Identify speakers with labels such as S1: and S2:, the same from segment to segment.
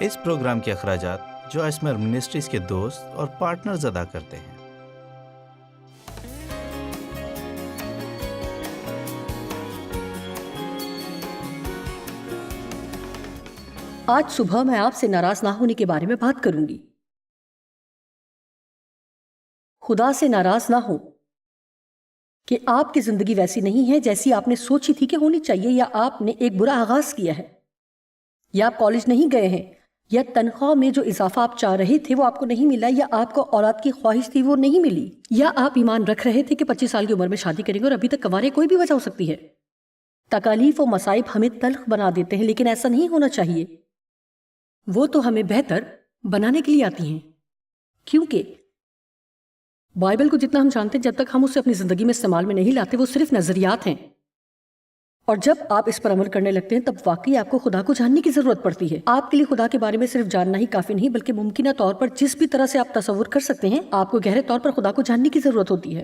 S1: اس programme کے اخراجات جو اسمر منسٹریز کے دوست اور پارٹنرز ادا کرتے ہیں۔
S2: آج صبح میں آپ سے ناراض نہ ہونے کے بارے میں بات کروں گی۔ خدا سے ناراض نہ ہو کہ آپ کی زندگی ویسی نہیں ہے جیسی آپ نے سوچی تھی کہ ہونی چاہیے، یا آپ نے ایک برا آغاز کیا ہے، یا آپ کالج نہیں گئے ہیں، یا تنخواہ میں جو اضافہ آپ چاہ رہے تھے وہ آپ کو نہیں ملا، یا آپ کو اولاد کی خواہش تھی وہ نہیں ملی، یا آپ ایمان رکھ رہے تھے کہ 25 سال کی عمر میں شادی کریں گے اور ابھی تک کنوارے، کوئی بھی وجہ ہو سکتی ہے۔ تکالیف و مصائب ہمیں تلخ بنا دیتے ہیں، لیکن ایسا نہیں ہونا چاہیے۔ وہ تو ہمیں بہتر بنانے کے لیے آتی ہیں، کیونکہ بائبل کو جتنا ہم جانتے ہیں، جب تک ہم اسے اپنی زندگی میں استعمال میں نہیں لاتے وہ صرف نظریات ہیں، اور جب آپ اس پر عمل کرنے لگتے ہیں تب واقعی آپ کو خدا کو جاننے کی ضرورت پڑتی ہے۔ آپ کے لیے خدا کے بارے میں صرف جاننا ہی کافی نہیں، بلکہ ممکنہ طور پر جس بھی طرح سے آپ تصور کر سکتے ہیں آپ کو گہرے طور پر خدا کو جاننے کی ضرورت ہوتی ہے۔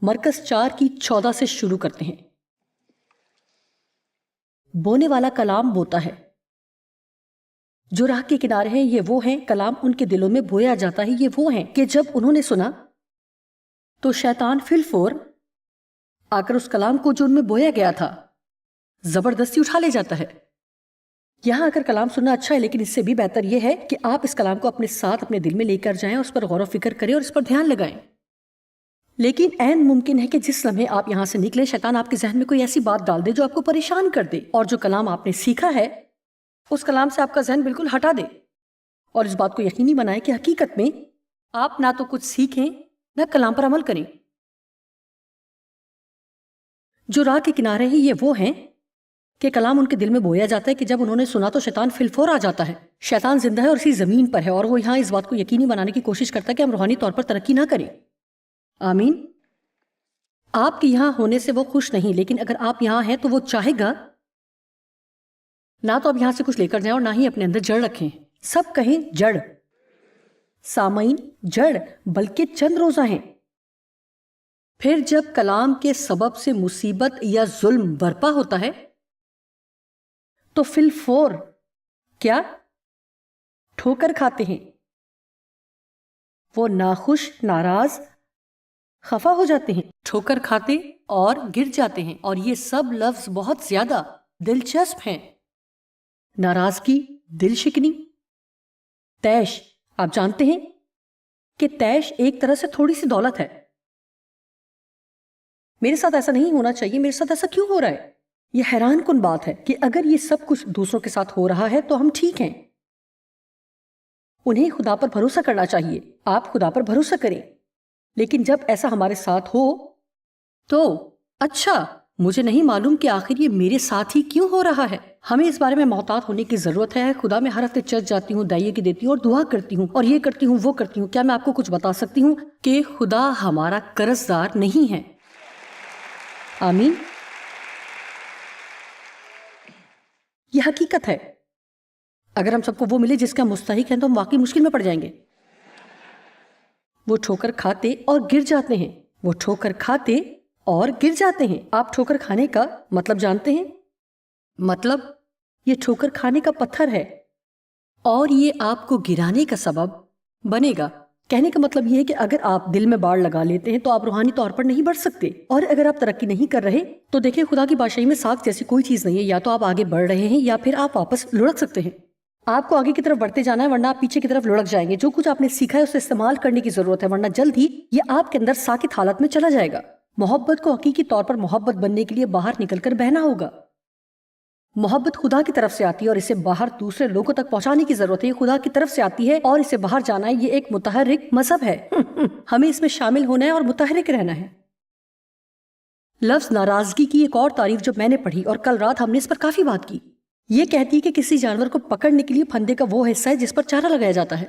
S2: مرکز 4:14 سے شروع کرتے ہیں۔ بونے والا کلام بوتا ہے، جو راہ کے کنارے ہیں یہ وہ ہیں، کلام ان کے دلوں میں بویا جاتا ہے، یہ وہ ہیں کہ جب انہوں نے سنا تو شیطان فی الفور آ کر اس کلام کو جو ان میں بویا گیا تھا زبردستی اٹھا لے جاتا ہے۔ یہاں آ کر کلام سننا اچھا ہے، لیکن اس سے بھی بہتر یہ ہے کہ آپ اس کلام کو اپنے ساتھ اپنے دل میں لے کر جائیں اور اس پر غور و فکر کریں اور اس پر دھیان لگائیں۔ لیکن عین ممکن ہے کہ جس لمحے آپ یہاں سے نکلیں شیطان آپ کے ذہن میں کوئی ایسی بات ڈال دے جو آپ کو پریشان کر دے، اور جو کلام آپ نے سیکھا ہے اس کلام سے آپ کا ذہن بالکل ہٹا دے، اور اس بات کو یقینی بنائے کہ حقیقت میں آپ نہ تو کچھ سیکھیں نہ کلام پر عمل کریں۔ جو راہ کے کنارے ہیں یہ وہ ہیں کہ کلام ان کے دل میں بویا جاتا ہے کہ جب انہوں نے سنا تو شیطان فی الفور آ جاتا ہے۔ شیطان زندہ ہے اور اسی زمین پر ہے، اور وہ یہاں اس بات کو یقینی بنانے کی کوشش کرتا ہے کہ ہم روحانی طور پر ترقی نہ کریں۔ آمین۔ آپ کے یہاں ہونے سے وہ خوش نہیں، لیکن اگر آپ یہاں ہیں تو وہ چاہے گا نہ تو آپ یہاں سے کچھ لے کر جائیں اور نہ ہی اپنے اندر جڑ رکھیں۔ سب کہیں جڑ، سامعین جڑ بلکہ چند روزہ ہیں۔ پھر جب کلام کے سبب سے مصیبت یا ظلم برپا ہوتا ہے تو فی الفور کیا ٹھوکر کھاتے ہیں، وہ ناخوش، ناراض، خفا ہو جاتے ہیں، ٹھوکر کھاتے اور گر جاتے ہیں۔ اور یہ سب لفظ بہت زیادہ دلچسپ ہیں۔ ناراضگی، دل شکنی، تیش۔ آپ جانتے ہیں کہ تیش ایک طرح سے تھوڑی سی دولت ہے۔ میرے ساتھ ایسا نہیں ہونا چاہیے، میرے ساتھ ایسا کیوں ہو رہا ہے؟ یہ حیران کن بات ہے کہ اگر یہ سب کچھ دوسروں کے ساتھ ہو رہا ہے تو ہم ٹھیک ہیں۔ انہیں خدا پر بھروسہ کرنا چاہیے، آپ خدا پر بھروسہ کریں، لیکن جب ایسا ہمارے ساتھ ہو تو اچھا، مجھے نہیں معلوم کہ آخر یہ میرے ساتھ ہی کیوں ہو رہا ہے۔ ہمیں اس بارے میں محتاط ہونے کی ضرورت ہے۔ خدا میں ہر ہفتے چرچ جاتی ہوں، دائیے کی دیتی ہوں اور دعا کرتی ہوں اور یہ کرتی ہوں وہ کرتی ہوں۔ کیا میں آپ کو کچھ بتا سکتی ہوں کہ خدا ہمارا قرض دار نہیں ہے؟ آمین۔ یہ حقیقت ہے۔ اگر ہم سب کو وہ ملے جس کا ہم مستحق ہیں تو ہم واقعی مشکل میں پڑ جائیں گے۔ وہ ٹھوکر کھاتے اور گر جاتے ہیں، وہ ٹھوکر کھاتے اور گر جاتے ہیں۔ آپ ٹھوکر کھانے کا مطلب جانتے ہیں؟ مطلب یہ ٹھوکر کھانے کا پتھر ہے اور یہ آپ کو گرانے کا سبب بنے گا۔ کہنے کا مطلب یہ ہے کہ اگر آپ دل میں باڑ لگا لیتے ہیں تو آپ روحانی طور پر نہیں بڑھ سکتے، اور اگر آپ ترقی نہیں کر رہے تو دیکھیں خدا کی بادشاہی میں ساکھ جیسی کوئی چیز نہیں ہے۔ یا تو آپ آگے بڑھ رہے ہیں یا پھر آپ واپس لڑک سکتے ہیں۔ آپ کو آگے کی طرف بڑھتے جانا ہے، ورنہ آپ پیچھے کی طرف لڑک جائیں گے۔ جو کچھ آپ نے سیکھا ہے اسے استعمال کرنے کی ضرورت ہے، ورنہ جلد ہی یہ آپ کے اندر ساکت حالت میں چلا جائے گا۔ محبت کو حقیقی طور پر محبت بننے کے لیے باہر نکل کر بہنا ہوگا۔ محبت خدا کی طرف سے آتی ہے اور اسے باہر دوسرے لوگوں تک پہنچانے کی ضرورت ہے۔ یہ خدا کی طرف سے آتی ہے اور اسے باہر جانا ہے۔ یہ ایک متحرک مذہب ہے۔ ہمیں اس میں شامل ہونا ہے اور متحرک رہنا ہے۔ لفظ ناراضگی کی ایک اور تعریف جب میں نے پڑھی، اور کل رات ہم نے اس پر کافی بات کی، یہ کہتی ہے کہ کسی جانور کو پکڑنے کے لیے پھندے کا وہ حصہ ہے جس پر چارہ لگایا جاتا ہے،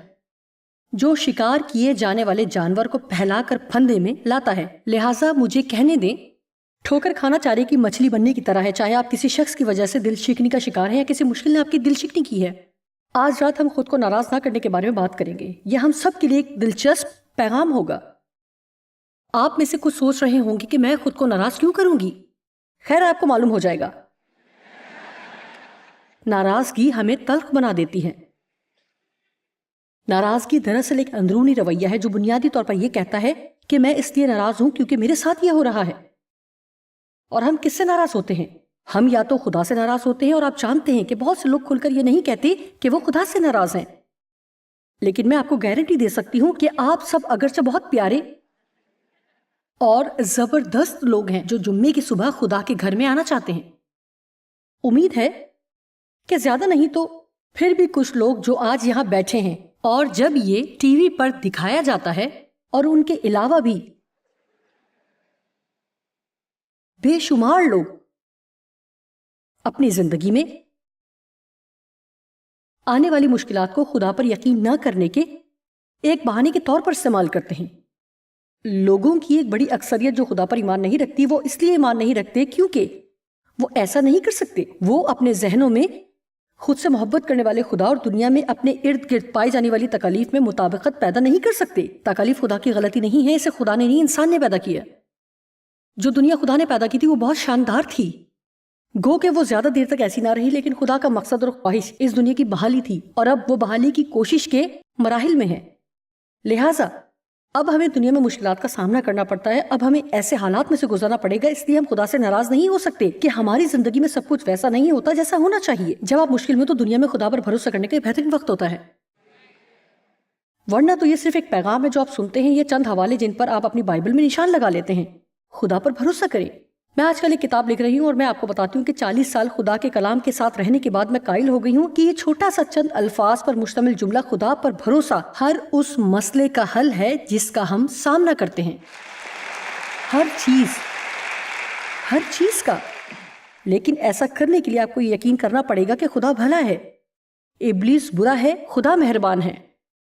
S2: جو شکار کیے جانے والے جانور کو پھیلا کر پھندے میں لاتا ہے۔ لہٰذا مجھے کہنے دیں، ٹھوکر کھانا چارے کی مچھلی بننے کی طرح ہے، چاہے آپ کسی شخص کی وجہ سے دل شکنی کا شکار ہیں یا کسی مشکل نے آپ کی دل شکنی کی ہے۔ آج رات ہم خود کو ناراض نہ کرنے کے بارے میں بات کریں گے۔ یہ ہم سب کے لیے ایک دلچسپ پیغام ہوگا۔ آپ میں سے کچھ سوچ رہے ہوں گے کہ میں خود کو ناراض کیوں کروں گی؟ خیر، آپ کو معلوم ہو جائے گا۔ ناراضگی ہمیں تلخ بنا دیتی ہے۔ ناراضگی دراصل ایک اندرونی رویہ ہے جو بنیادی طور پر یہ کہتا ہے کہ میں اس لیے ناراض ہوں کیونکہ میرے ساتھ یہ ہو رہا ہے۔ اور ہم کس سے ناراض ہوتے ہیں؟ ہم یا تو خدا سے ناراض ہوتے ہیں، اور آپ جانتے ہیں کہ بہت سے لوگ کھل کر یہ نہیں کہتے کہ وہ خدا سے ناراض ہیں، لیکن میں آپ کو گارنٹی دے سکتی ہوں کہ آپ سب اگرچہ بہت پیارے اور زبردست لوگ ہیں جو جمعے کی صبح خدا کے گھر میں آنا چاہتے ہیں۔ امید ہے کہ زیادہ نہیں تو پھر بھی کچھ لوگ جو آج یہاں بیٹھے ہیں، اور جب یہ ٹی وی پر دکھایا جاتا ہے، اور ان کے علاوہ بھی بے شمار لوگ اپنی زندگی میں آنے والی مشکلات کو خدا پر یقین نہ کرنے کے ایک بہانے کے طور پر استعمال کرتے ہیں۔ لوگوں کی ایک بڑی اکثریت جو خدا پر ایمان نہیں رکھتی، وہ اس لیے ایمان نہیں رکھتے کیونکہ وہ ایسا نہیں کر سکتے۔ وہ اپنے ذہنوں میں خود سے محبت کرنے والے خدا اور دنیا میں اپنے ارد گرد پائی جانے والی تکالیف میں مطابقت پیدا نہیں کر سکتے۔ تکالیف خدا کی غلطی نہیں ہے، اسے خدا نے نہیں، انسان نے پیدا کیا۔ جو دنیا خدا نے پیدا کی تھی وہ بہت شاندار تھی، گو کہ وہ زیادہ دیر تک ایسی نہ رہی، لیکن خدا کا مقصد اور خواہش اس دنیا کی بحالی تھی، اور اب وہ بحالی کی کوشش کے مراحل میں ہے۔ لہٰذا اب ہمیں دنیا میں مشکلات کا سامنا کرنا پڑتا ہے، اب ہمیں ایسے حالات میں سے گزرنا پڑے گا، اس لیے ہم خدا سے ناراض نہیں ہو سکتے کہ ہماری زندگی میں سب کچھ ویسا نہیں ہوتا جیسا ہونا چاہیے۔ جب آپ مشکل میں تو دنیا میں خدا پر بھروسہ کرنے کا بہترین وقت ہوتا ہے، ورنہ تو یہ صرف ایک پیغام ہے جو آپ سنتے ہیں، یہ چند حوالے جن پر آپ اپنی بائبل میں نشان لگا لیتے ہیں۔ خدا پر بھروسہ کریں۔ میں آج کل ایک کتاب لکھ رہی ہوں، اور میں آپ کو بتاتی ہوں کہ 40 سال خدا کے کلام کے ساتھ رہنے کے بعد میں قائل ہو گئی ہوں کہ یہ چھوٹا سا چند الفاظ پر مشتمل جملہ خدا پر بھروسہ ہر اس مسئلے کا حل ہے جس کا ہم سامنا کرتے ہیں، ہر چیز کا۔ لیکن ایسا کرنے کے لیے آپ کو یہ یقین کرنا پڑے گا کہ خدا بھلا ہے، ابلیس برا ہے، خدا مہربان ہے۔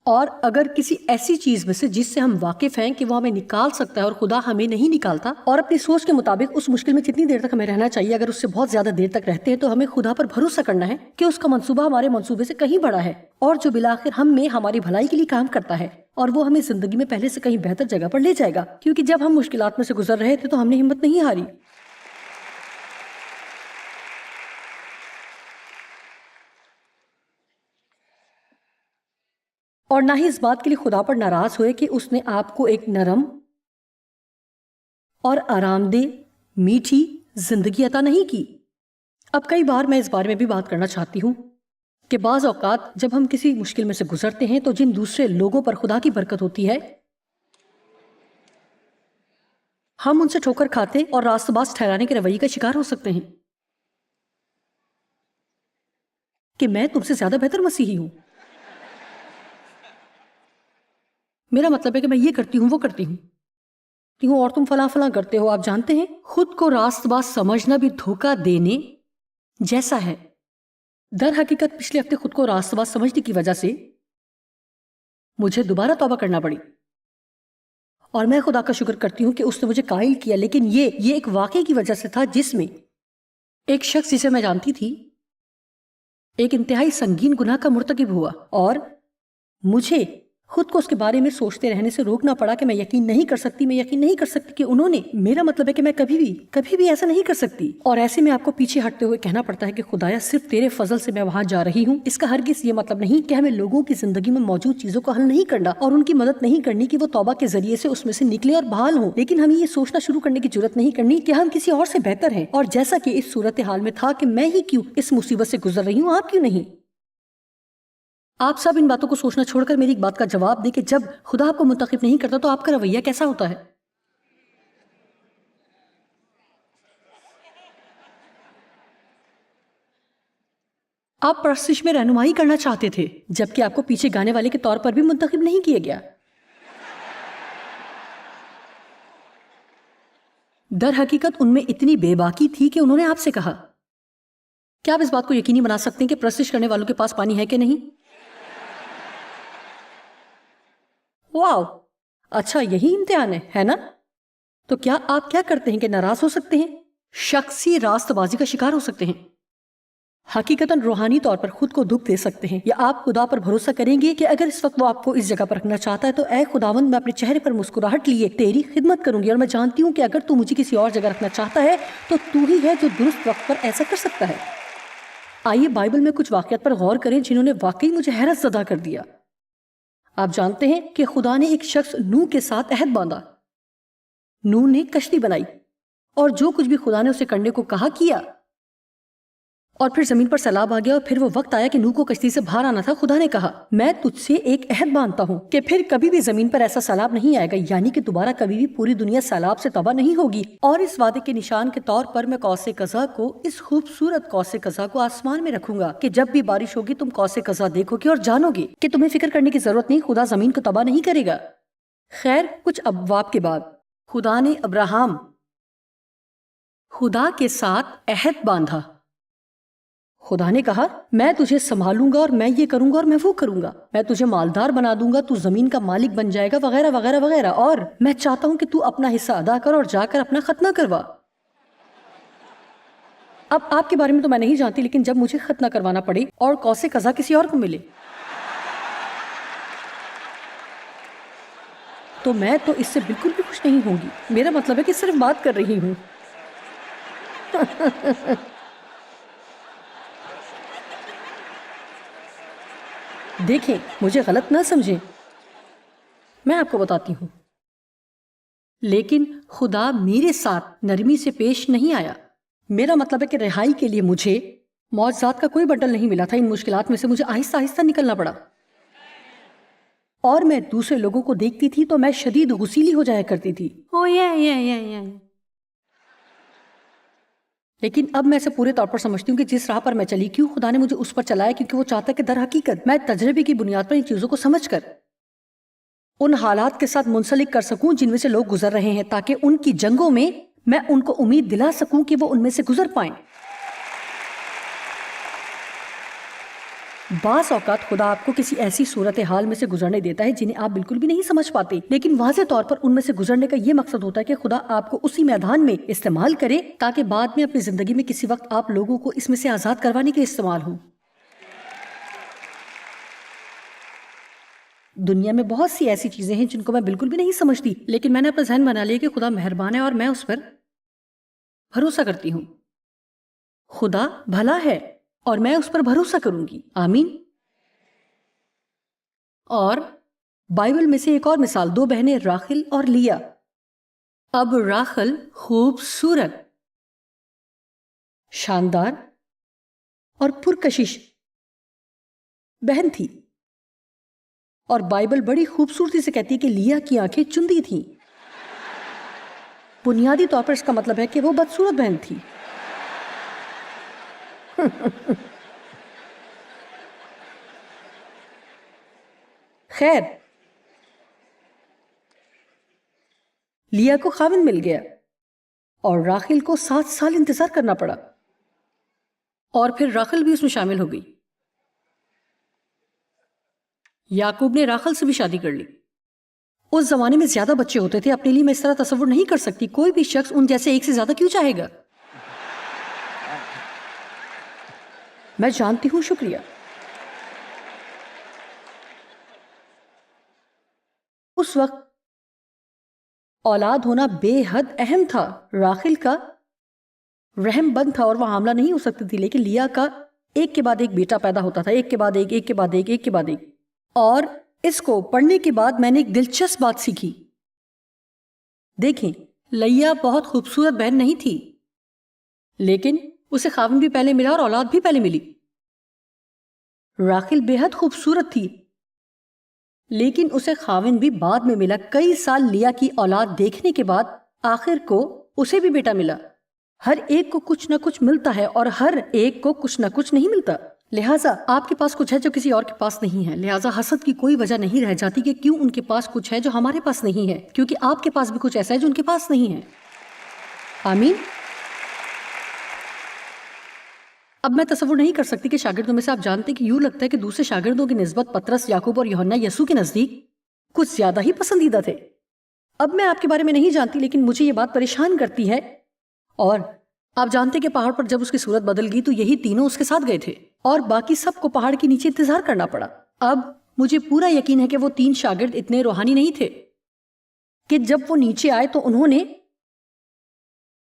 S2: اور اگر کسی ایسی چیز میں سے جس سے ہم واقف ہیں کہ وہ ہمیں نکال سکتا ہے اور خدا ہمیں نہیں نکالتا، اور اپنی سوچ کے مطابق اس مشکل میں جتنی دیر تک ہمیں رہنا چاہیے، اگر اس سے بہت زیادہ دیر تک رہتے ہیں تو ہمیں خدا پر بھروسہ کرنا ہے کہ اس کا منصوبہ ہمارے منصوبے سے کہیں بڑا ہے، اور جو بالآخر ہم میں ہماری بھلائی کے لیے کام کرتا ہے، اور وہ ہمیں زندگی میں پہلے سے کہیں بہتر جگہ پر لے جائے گا۔ کیونکہ جب ہم مشکلات میں سے گزر رہے تھے تو ہم نے ہمت نہیں ہاری۔ اور نہ ہی اس بات کے لیے خدا پر ناراض ہوئے کہ اس نے آپ کو ایک نرم اور آرام دہ میٹھی زندگی عطا نہیں کی۔ اب کئی بار میں اس بارے میں بھی بات کرنا چاہتی ہوں کہ بعض اوقات جب ہم کسی مشکل میں سے گزرتے ہیں تو جن دوسرے لوگوں پر خدا کی برکت ہوتی ہے، ہم ان سے ٹھوکر کھاتے اور راست باز ٹھہرانے کے رویے کا شکار ہو سکتے ہیں کہ میں تم سے زیادہ بہتر مسیحی ہوں، میرا مطلب ہے کہ میں یہ کرتی ہوں، وہ کرتی ہوں، اور تم فلاں فلاں کرتے ہو۔ آپ جانتے ہیں خود کو راست باز سمجھنا بھی دھوکہ دینے جیسا ہے۔ در حقیقت پچھلے ہفتے خود کو راست باز سمجھنے کی وجہ سے مجھے دوبارہ توبہ کرنا پڑی، اور میں خدا کا شکر کرتی ہوں کہ اس نے مجھے قائل کیا۔ لیکن یہ ایک واقعے کی وجہ سے تھا جس میں ایک شخص جسے میں جانتی تھی ایک انتہائی سنگین گناہ کا مرتکب ہوا، اور مجھے خود کو اس کے بارے میں سوچتے رہنے سے روکنا پڑا کہ میں یقین نہیں کر سکتی کہ انہوں نے، میرا مطلب ہے کہ میں کبھی بھی ایسا نہیں کر سکتی۔ اور ایسے میں آپ کو پیچھے ہٹتے ہوئے کہنا پڑتا ہے کہ خدایا صرف تیرے فضل سے میں وہاں جا رہی ہوں۔ اس کا ہرگز یہ مطلب نہیں کہ ہمیں لوگوں کی زندگی میں موجود چیزوں کو حل نہیں کرنا اور ان کی مدد نہیں کرنی کہ وہ توبہ کے ذریعے سے اس میں سے نکلے اور بحال ہوں، لیکن ہمیں یہ سوچنا شروع کرنے کی جرات نہیں کرنی کہ ہم کسی اور سے بہتر ہیں، اور جیسا کہ اس صورتحال میں تھا کہ میں ہی کیوں اس مصیبت سے گزر رہی ہوں، آپ کیوں نہیں۔ آپ سب ان باتوں کو سوچنا چھوڑ کر میری ایک بات کا جواب دیں کہ جب خدا آپ کو منتخب نہیں کرتا تو آپ کا رویہ کیسا ہوتا ہے؟ آپ پرستش میں رہنمائی کرنا چاہتے تھے جبکہ آپ کو پیچھے گانے والے کے طور پر بھی منتخب نہیں کیا گیا۔ در حقیقت ان میں اتنی بے باکی تھی کہ انہوں نے آپ سے کہا، کیا آپ اس بات کو یقینی بنا سکتے ہیں کہ پرستش کرنے والوں کے پاس پانی ہے کہ نہیں؟ واو، اچھا یہی امتحان ہے نا؟ تو کیا آپ کیا کرتے ہیں کہ ناراض ہو سکتے ہیں، شخصی راست بازی کا شکار ہو سکتے ہیں، حقیقتاً روحانی طور پر خود کو دکھ دے سکتے ہیں، یا آپ خدا پر بھروسہ کریں گے کہ اگر اس وقت وہ آپ کو اس جگہ پر رکھنا چاہتا ہے تو اے خداوند میں اپنے چہرے پر مسکراہٹ لیے تیری خدمت کروں گی، اور میں جانتی ہوں کہ اگر تو مجھے کسی اور جگہ رکھنا چاہتا ہے تو تو ہی ہے جو درست وقت پر ایسا کر سکتا ہے۔ آئیے بائبل میں کچھ واقعات پر غور کریں جنہوں نے واقعی مجھے حیرت زدہ کر دیا۔ آپ جانتے ہیں کہ خدا نے ایک شخص نوح کے ساتھ عہد باندھا. نوح نے کشتی بنائی اور جو کچھ بھی خدا نے اسے کرنے کو کہا کیا. اور پھر زمین پر سیلاب آ گیا اور پھر وہ وقت آیا کہ نوح کو کشتی سے باہر آنا تھا. خدا نے کہا میں تجھ سے ایک عہد باندھتا ہوں کہ پھر کبھی بھی زمین پر ایسا سیلاب نہیں آئے گا، یعنی کہ دوبارہ کبھی بھی پوری دنیا سیلاب سے تباہ نہیں ہوگی. اور اس وعدے کے نشان کے طور پر میں قوس قزح کو، اس خوبصورت قوس قزح کو آسمان میں رکھوں گا کہ جب بھی بارش ہوگی تم قوس قزح دیکھو گے اور جانو گے کہ تمہیں فکر کرنے کی ضرورت نہیں، خدا زمین کو تباہ نہیں کرے گا. خیر، کچھ ابواب کے بعد خدا نے ابراہم خدا کے ساتھ عہد باندھا. خدا نے کہا میں تجھے سنبھالوں گا اور میں یہ کروں گا اور میں وہ کروں گا، میں تجھے مالدار بنا دوں گا، تو زمین کا مالک بن جائے گا، وغیرہ وغیرہ وغیرہ، اور میں چاہتا ہوں کہ تو اپنا حصہ ادا کر اور جا کر اپنا ختنہ کروا. اب آپ کے بارے میں تو میں نہیں جانتی، لیکن جب مجھے ختنہ کروانا پڑے اور قوس قزح کسی اور کو ملے تو میں تو اس سے بالکل بھی خوش نہیں ہوں گی. میرا مطلب ہے کہ صرف بات کر رہی ہوں. دیکھیں، مجھے غلط نہ سمجھیں، میں آپ کو بتاتی ہوں. لیکن خدا میرے ساتھ نرمی سے پیش نہیں آیا. میرا مطلب ہے کہ رہائی کے لیے مجھے معجزات کا کوئی بنڈل نہیں ملا تھا. ان مشکلات میں سے مجھے آہستہ آہستہ نکلنا پڑا. اور میں دوسرے لوگوں کو دیکھتی تھی تو میں شدید غسیلی ہو جایا کرتی تھی. لیکن اب میں اسے پورے طور پر سمجھتی ہوں کہ جس راہ پر میں چلی، کیوں خدا نے مجھے اس پر چلایا، کیونکہ وہ چاہتا ہے کہ در حقیقت میں تجربے کی بنیاد پر ان چیزوں کو سمجھ کر ان حالات کے ساتھ منسلک کر سکوں جن میں سے لوگ گزر رہے ہیں، تاکہ ان کی جنگوں میں میں ان کو امید دلا سکوں کہ وہ ان میں سے گزر پائیں. بعض اوقات خدا آپ کو کسی ایسی صورتحال میں سے گزرنے دیتا ہے جنہیں آپ بالکل بھی نہیں سمجھ پاتے، لیکن واضح طور پر ان میں سے گزرنے کا یہ مقصد ہوتا ہے کہ خدا آپ کو اسی میدان میں استعمال کرے تاکہ بعد میں اپنی زندگی میں کسی وقت آپ لوگوں کو اس میں سے آزاد کروانے کے استعمال ہوں. دنیا میں بہت سی ایسی چیزیں ہیں جن کو میں بالکل بھی نہیں سمجھتی، لیکن میں نے اپنا ذہن بنا لیا کہ خدا مہربان ہے اور میں اس پر بھروسہ کرتی ہوں. خدا بھلا ہے اور میں اس پر بھروسہ کروں گی. آمین. اور بائبل میں سے ایک اور مثال، 2 بہنیں راخل اور لیا. اب راخل خوبصورت، شاندار اور پرکشش بہن تھی، اور بائبل بڑی خوبصورتی سے کہتی ہے کہ لیا کی آنکھیں چندی تھیں. بنیادی طور پر اس کا مطلب ہے کہ وہ بدصورت بہن تھی. خیر، لیا کو خاوند مل گیا اور راخل کو 7 سال انتظار کرنا پڑا، اور پھر راخل بھی اس میں شامل ہو گئی. یعقوب نے راخل سے بھی شادی کر لی. اس زمانے میں زیادہ بچے ہوتے تھے. اپنے لیے میں اس طرح تصور نہیں کر سکتی کوئی بھی شخص ان جیسے ایک سے زیادہ کیوں چاہے گا. میں جانتی ہوں، شکریہ. اس وقت اولاد ہونا بے حد اہم تھا. راخل کا رحم بند تھا اور وہ حاملہ نہیں ہو سکتی تھی، لیکن لیا کا ایک کے بعد ایک بیٹا پیدا ہوتا تھا، ایک کے بعد ایک، ایک کے بعد ایک، ایک کے بعد ایک. اور اس کو پڑھنے کے بعد میں نے ایک دلچسپ بات سیکھی. دیکھیں، لیا بہت خوبصورت بہن نہیں تھی، لیکن اسے خاوند بھی پہلے ملا اور اولاد بھی پہلے ملی. راخل بے حد خوبصورت تھی، لیکن اسے خاوند بھی بعد میں ملا. کئی سال لیا کی اولاد دیکھنے کے بعد آخر کو اسے بھی بیٹا ملا. ہر ایک کو کچھ نہ کچھ ملتا ہے اور ہر ایک کو کچھ نہ کچھ نہیں ملتا. لہٰذا آپ کے پاس کچھ ہے جو کسی اور کے پاس نہیں ہے. لہٰذا حسد کی کوئی وجہ نہیں رہ جاتی کہ کیوں ان کے پاس کچھ ہے جو ہمارے پاس نہیں ہے، کیونکہ آپ کے پاس بھی کچھ ایسا ہے جو ان کے پاس نہیں ہے. آمین. اب میں تصور نہیں کر سکتی کہ شاگردوں میں سے آپ جانتے کہ یوں لگتا ہے کہ دوسرے شاگردوں کی نسبت پطرس، یعقوب اور یوحنا یسوع کے نزدیک کچھ زیادہ ہی پسندیدہ تھے. اب میں آپ کے بارے میں نہیں جانتی، لیکن مجھے یہ بات پریشان کرتی ہے. اور آپ جانتے کہ پہاڑ پر جب اس کی صورت بدل گئی تو یہی تینوں اس کے ساتھ گئے تھے اور باقی سب کو پہاڑ کے نیچے انتظار کرنا پڑا. اب مجھے پورا یقین ہے کہ وہ 3 شاگرد اتنے روحانی نہیں تھے کہ جب وہ نیچے آئے تو انہوں نے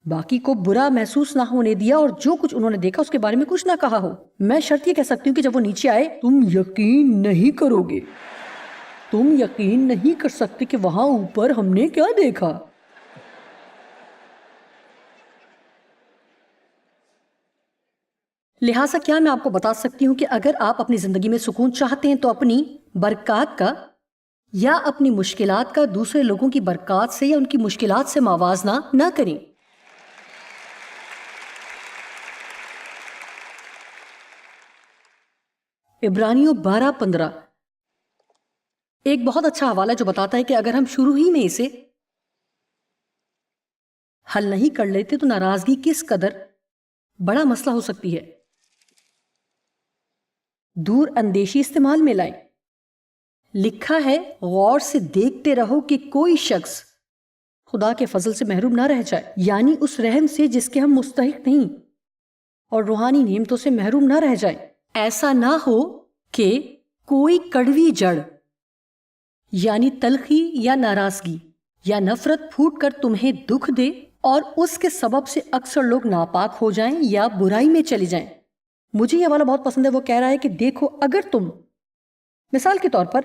S2: باقی کو برا محسوس نہ ہونے دیا اور جو کچھ انہوں نے دیکھا اس کے بارے میں کچھ نہ کہا ہو. میں شرط یہ کہہ سکتی ہوں کہ جب وہ نیچے آئے تم یقین نہیں کرو گے تم یقین نہیں کر سکتے کہ وہاں اوپر ہم نے کیا دیکھا. لہٰذا کیا میں آپ کو بتا سکتی ہوں کہ اگر آپ اپنی زندگی میں سکون چاہتے ہیں تو اپنی برکات کا یا اپنی مشکلات کا دوسرے لوگوں کی برکات سے یا ان کی مشکلات سے موازنہ نہ کریں. عبرانیوں 12:15 ایک بہت اچھا حوالہ جو بتاتا ہے کہ اگر ہم شروع ہی میں اسے حل نہیں کر لیتے تو ناراضگی کس قدر بڑا مسئلہ ہو سکتی ہے. دور اندیشی استعمال میں لائیں. لکھا ہے غور سے دیکھتے رہو کہ کوئی شخص خدا کے فضل سے محروم نہ رہ جائے، یعنی اس رحم سے جس کے ہم مستحق نہیں، اور روحانی نعمتوں سے محروم نہ رہ جائیں. ایسا نہ ہو کہ کوئی کڑوی جڑ یعنی تلخی یا ناراضگی یا نفرت پھوٹ کر تمہیں دکھ دے اور اس کے سبب سے اکثر لوگ ناپاک ہو جائیں یا برائی میں چلے جائیں. مجھے یہ والا بہت پسند ہے. وہ کہہ رہا ہے کہ دیکھو، اگر تم مثال کے طور پر،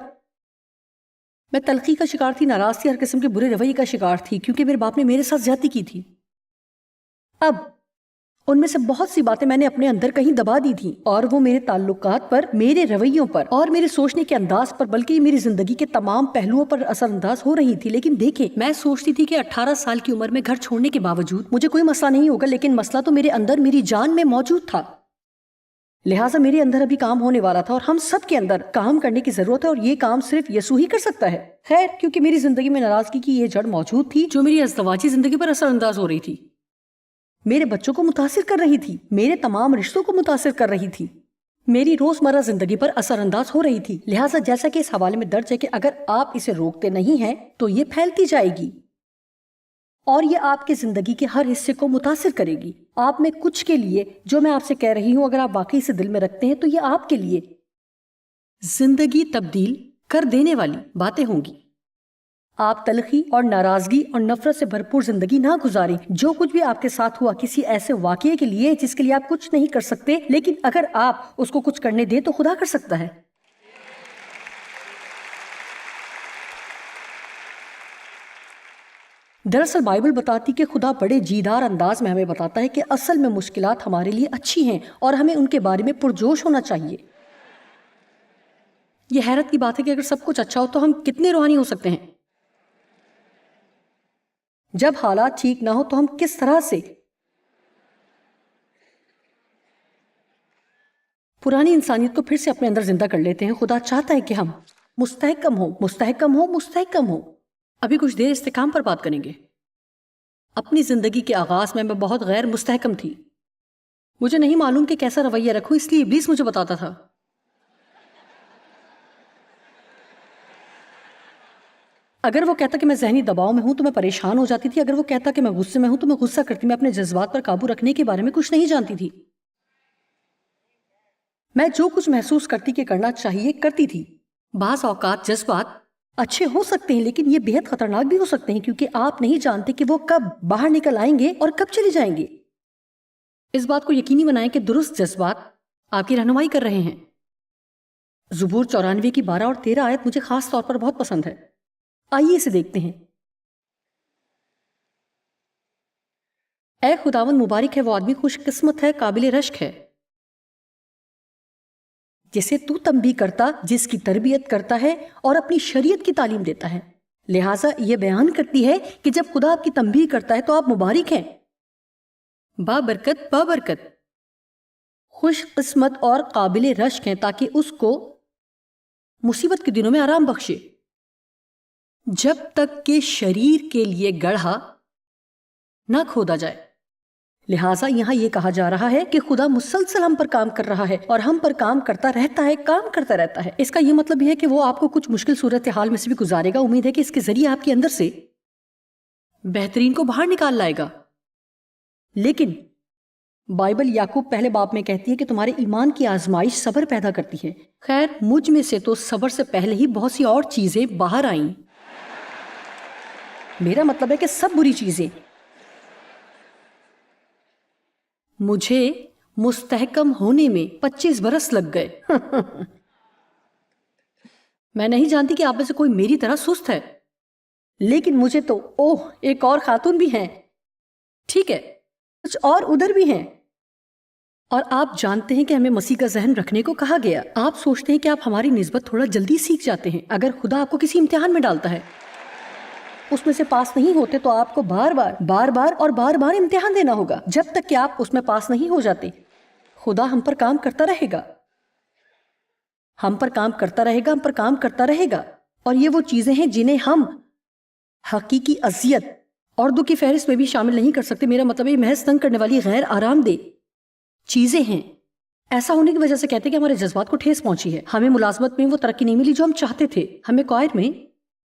S2: میں تلخی کا شکار تھی، ناراض تھی، ہر قسم کے برے رویے کا شکار تھی کیونکہ میرے باپ نے میرے ساتھ زیادتی کی تھی. اب ان میں سے بہت سی باتیں میں نے اپنے اندر کہیں دبا دی تھیں اور وہ میرے تعلقات پر، میرے رویوں پر اور میرے سوچنے کے انداز پر، بلکہ میری زندگی کے تمام پہلوؤں پر اثر انداز ہو رہی تھی. لیکن دیکھیں، میں سوچتی تھی کہ 18 سال کی عمر میں گھر چھوڑنے کے باوجود مجھے کوئی مسئلہ نہیں ہوگا، لیکن مسئلہ تو میرے اندر، میری جان میں موجود تھا. لہٰذا میرے اندر ابھی کام ہونے والا تھا اور ہم سب کے اندر کام کرنے کی ضرورت ہے، اور یہ کام صرف یسوع ہی کر سکتا ہے. خیر، کیونکہ میری زندگی میں ناراضگی کی یہ جڑ موجود تھی جو میری ازدواجی زندگی پر اثر انداز ہو رہی تھی، میرے بچوں کو متاثر کر رہی تھی، میرے تمام رشتوں کو متاثر کر رہی تھی، میری روزمرہ زندگی پر اثر انداز ہو رہی تھی. لہٰذا جیسا کہ اس حوالے میں درج ہے کہ اگر آپ اسے روکتے نہیں ہیں تو یہ پھیلتی جائے گی اور یہ آپ کے زندگی کے ہر حصے کو متاثر کرے گی. آپ میں کچھ کے لیے جو میں آپ سے کہہ رہی ہوں، اگر آپ واقعی سے دل میں رکھتے ہیں تو یہ آپ کے لیے زندگی تبدیل کر دینے والی باتیں ہوں گی. آپ تلخی اور ناراضگی اور نفرت سے بھرپور زندگی نہ گزاریں. جو کچھ بھی آپ کے ساتھ ہوا کسی ایسے واقعے کے لیے جس کے لیے آپ کچھ نہیں کر سکتے، لیکن اگر آپ اس کو کچھ کرنے دیں تو خدا کر سکتا ہے. دراصل بائبل بتاتی کہ خدا بڑے جیدار انداز میں ہمیں بتاتا ہے کہ اصل میں مشکلات ہمارے لیے اچھی ہیں اور ہمیں ان کے بارے میں پرجوش ہونا چاہیے. یہ حیرت کی بات ہے کہ اگر سب کچھ اچھا ہو تو ہم کتنے روحانی ہو سکتے ہیں. جب حالات ٹھیک نہ ہو تو ہم کس طرح سے پرانی انسانیت کو پھر سے اپنے اندر زندہ کر لیتے ہیں. خدا چاہتا ہے کہ ہم مستحکم ہوں، مستحکم ہوں، مستحکم ہوں. ابھی کچھ دیر استحکام پر بات کریں گے. اپنی زندگی کے آغاز میں بہت غیر مستحکم تھی. مجھے نہیں معلوم کہ کیسا رویہ رکھوں، اس لیے ابلیس مجھے بتاتا تھا. اگر وہ کہتا کہ میں ذہنی دباؤ میں ہوں تو میں پریشان ہو جاتی تھی. اگر وہ کہتا کہ میں غصے میں ہوں تو میں غصہ کرتی. میں اپنے جذبات پر قابو رکھنے کے بارے میں کچھ نہیں جانتی تھی. میں جو کچھ محسوس کرتی کہ کرنا چاہیے کرتی تھی. بعض اوقات جذبات اچھے ہو سکتے ہیں لیکن یہ بہت خطرناک بھی ہو سکتے ہیں کیونکہ آپ نہیں جانتے کہ وہ کب باہر نکل آئیں گے اور کب چلے جائیں گے. اس بات کو یقینی بنائیں کہ درست جذبات آپ کی رہنمائی کر رہے ہیں. زبور 94 کی 12 اور 13 آیت مجھے خاص طور پر بہت پسند ہے. آئیے اسے دیکھتے ہیں. اے خداوند، مبارک ہے وہ آدمی، خوش قسمت ہے، قابل رشک ہے، جسے تو تنبیہ کرتا، جس کی تربیت کرتا ہے اور اپنی شریعت کی تعلیم دیتا ہے. لہٰذا یہ بیان کرتی ہے کہ جب خدا آپ کی تنبیہ کرتا ہے تو آپ مبارک ہیں، بابرکت، بابرکت، خوش قسمت اور قابل رشک ہیں، تاکہ اس کو مصیبت کے دنوں میں آرام بخشے، جب تک کہ شریر کے لیے گڑھا نہ کھودا جائے. لہٰذا یہاں یہ کہا جا رہا ہے کہ خدا مسلسل ہم پر کام کر رہا ہے اور ہم پر کام کرتا رہتا ہے، کام کرتا رہتا ہے. اس کا یہ مطلب یہ ہے کہ وہ آپ کو کچھ مشکل صورتحال میں سے بھی گزارے گا. امید ہے کہ اس کے ذریعے آپ کے اندر سے بہترین کو باہر نکال لائے گا. لیکن بائبل یعقوب پہلے باب میں کہتی ہے کہ تمہارے ایمان کی آزمائش صبر پیدا کرتی ہے. خیر، مجھ میں سے تو صبر سے پہلے ہی بہت سی اور چیزیں باہر آئیں. میرا مطلب ہے کہ سب بری چیزیں. مجھے مستحکم ہونے میں 25 برس لگ گئے. میں نہیں جانتی کہ آپ میں سے کوئی میری طرح سست ہے، لیکن مجھے تو ایک اور خاتون بھی ہیں، ٹھیک ہے، کچھ اور ادھر بھی ہیں۔ اور آپ جانتے ہیں کہ ہمیں مسیح کا ذہن رکھنے کو کہا گیا۔ آپ سوچتے ہیں کہ آپ ہماری نسبت تھوڑا جلدی سیکھ جاتے ہیں۔ اگر خدا آپ کو کسی امتحان میں ڈالتا ہے، اس میں سے پاس نہیں ہوتے تو آپ کو بار بار امتحان دینا ہوگا جب تک کہ آپ اس میں پاس نہیں ہو جاتے۔ خدا ہم پر کام کرتا رہے گا، ہم پر کام کرتا رہے گا، ہم پر کام کرتا رہے گا۔ اور یہ وہ چیزیں ہیں جنہیں ہم حقیقی اذیت اور دکھ کی فہرست میں بھی شامل نہیں کر سکتے۔ میرا مطلب یہ محض تنگ کرنے والی غیر آرام دہ چیزیں ہیں۔ ایسا ہونے کی وجہ سے کہتے ہیں کہ ہمارے جذبات کو ٹھیس پہنچی ہے، ہمیں ملازمت میں وہ ترقی نہیں ملی جو ہم چاہتے تھے، ہمیں کوائر میں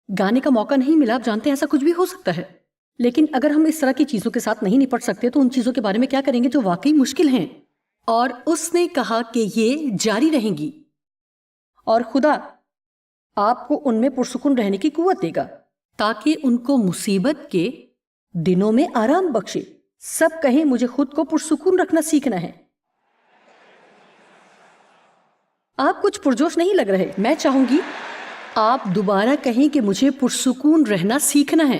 S2: گانے کا موقع نہیں ملا۔ آپ جانتے ہیں ایسا کچھ بھی ہو سکتا ہے، لیکن اگر ہم اس طرح کی چیزوں کے ساتھ نہیں نپٹ سکتے تو ان چیزوں کے بارے میں کیا کریں گے جو واقعی مشکل ہیں؟ اور اس نے کہا کہ یہ جاری رہیں گی، اور خدا آپ کو ان میں پرسکون رہنے کی قوت دے گا تاکہ ان کو مصیبت کے دنوں میں آرام بخشے۔ سب کہیں مجھے خود کو پرسکون رکھنا سیکھنا ہے۔ آپ کچھ پرجوش نہیں لگ رہے، میں چاہوں گی آپ دوبارہ کہیں کہ مجھے پرسکون رہنا سیکھنا ہے۔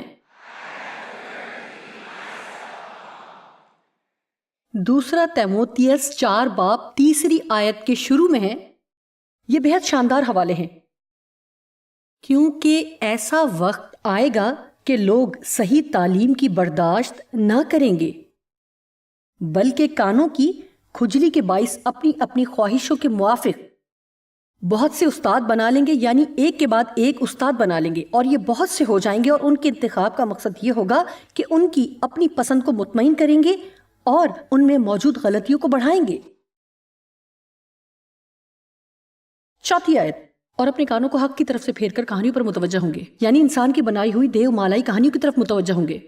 S2: دوسرا تیموتھیوس 4:3 کے شروع میں ہے۔ یہ بہت شاندار حوالے ہیں، کیونکہ ایسا وقت آئے گا کہ لوگ صحیح تعلیم کی برداشت نہ کریں گے، بلکہ کانوں کی کھجلی کے باعث اپنی اپنی خواہشوں کے موافق بہت سے استاد بنا لیں گے، یعنی ایک کے بعد ایک استاد بنا لیں گے، اور یہ بہت سے ہو جائیں گے، اور ان کے انتخاب کا مقصد یہ ہوگا کہ ان کی اپنی پسند کو مطمئن کریں گے اور ان میں موجود غلطیوں کو بڑھائیں گے۔ 4 آیت، اور اپنے کانوں کو حق کی طرف سے پھیر کر کہانیوں پر متوجہ ہوں گے، یعنی انسان کی بنائی ہوئی دیو مالائی کہانیوں کی طرف متوجہ ہوں گے۔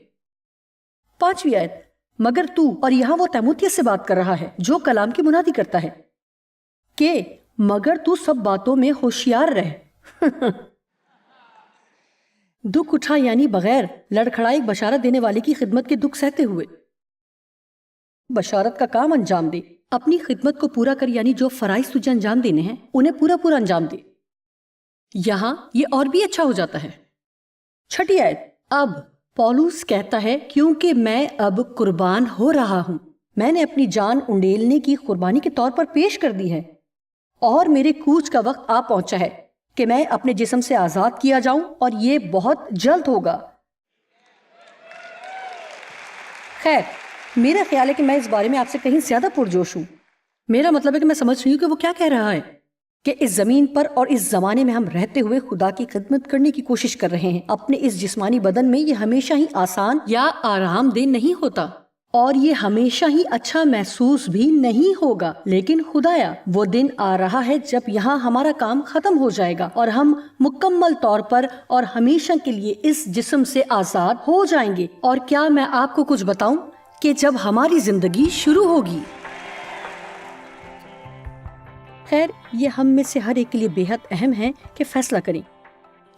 S2: 5 آیت، مگر تو، اور یہاں وہ تیموتھیوس سے بات کر رہا ہے جو کلام کی منادی کرتا ہے کہ مگر تو سب باتوں میں ہوشیار رہ۔ دکھ اٹھا، یعنی بغیر لڑکھڑائی بشارت دینے والے کی خدمت کے دکھ سہتے ہوئے بشارت کا کام انجام دے۔ اپنی خدمت کو پورا کر، یعنی جو فرائض تجھے انجام دینے ہیں انہیں پورا انجام دے۔ یہاں یہ اور بھی اچھا ہو جاتا ہے۔ 6 آیت، اب پولس کہتا ہے کیونکہ میں اب قربان ہو رہا ہوں، میں نے اپنی جان انڈیلنے کی قربانی کے طور پر پیش کر دی ہے، اور میرے کوچ کا وقت آ پہنچا ہے کہ میں اپنے جسم سے آزاد کیا جاؤں، اور یہ بہت جلد ہوگا۔ خیر، میرا خیال ہے کہ میں اس بارے میں آپ سے کہیں زیادہ پرجوش ہوں۔ میرا مطلب ہے کہ میں سمجھ رہی ہوں کہ وہ کیا کہہ رہا ہے، کہ اس زمین پر اور اس زمانے میں ہم رہتے ہوئے خدا کی خدمت کرنے کی کوشش کر رہے ہیں۔ اپنے اس جسمانی بدن میں یہ ہمیشہ ہی آسان یا آرام دہ نہیں ہوتا، اور یہ ہمیشہ ہی اچھا محسوس بھی نہیں ہوگا، لیکن خدایا وہ دن آ رہا ہے جب یہاں ہمارا کام ختم ہو جائے گا اور ہم مکمل طور پر اور ہمیشہ کے لیے اس جسم سے آزاد ہو جائیں گے۔ اور کیا میں آپ کو کچھ بتاؤں کہ جب ہماری زندگی شروع ہوگی، خیر یہ ہم میں سے ہر ایک کے لیے بے حد اہم ہے کہ فیصلہ کریں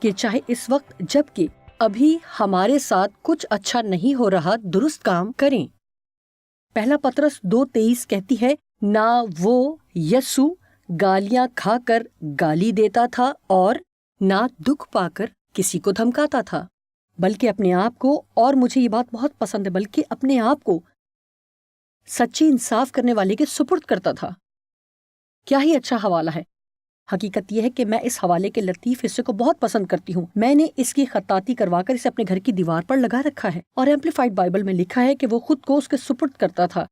S2: کہ چاہے اس وقت جبکہ ابھی ہمارے ساتھ کچھ اچھا نہیں ہو رہا درست کام کریں۔ پہلا پطرس 2:23 کہتی ہے، نہ وہ یسوع گالیاں کھا کر گالی دیتا تھا اور نہ دکھ پا کر کسی کو دھمکاتا تھا، بلکہ اپنے آپ کو، اور مجھے یہ بات بہت پسند ہے، بلکہ اپنے آپ کو سچے انصاف کرنے والے کے سپرد کرتا تھا۔ کیا ہی اچھا حوالہ ہے۔ حقیقت یہ ہے کہ میں اس حوالے کے لطیف حصے کو بہت پسند کرتی ہوں۔ میں نے اس کی خطاطی کروا کر اسے اپنے گھر کی دیوار پر لگا رکھا ہے، اور ایمپلیفائڈ بائبل میں لکھا ہے کہ وہ خود کو اس کے سپرد کرتا تھا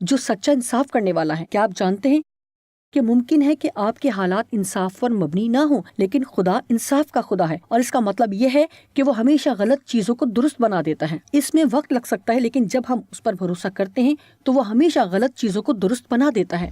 S2: جو سچا انصاف کرنے والا ہے۔ کیا آپ جانتے ہیں کہ ممکن ہے کہ آپ کے حالات انصاف پر مبنی نہ ہوں، لیکن خدا انصاف کا خدا ہے، اور اس کا مطلب یہ ہے کہ وہ ہمیشہ غلط چیزوں کو درست بنا دیتا ہے۔ اس میں وقت لگ سکتا ہے، لیکن جب ہم اس پر بھروسہ کرتے ہیں تو وہ ہمیشہ غلط چیزوں کو درست بنا دیتا ہے۔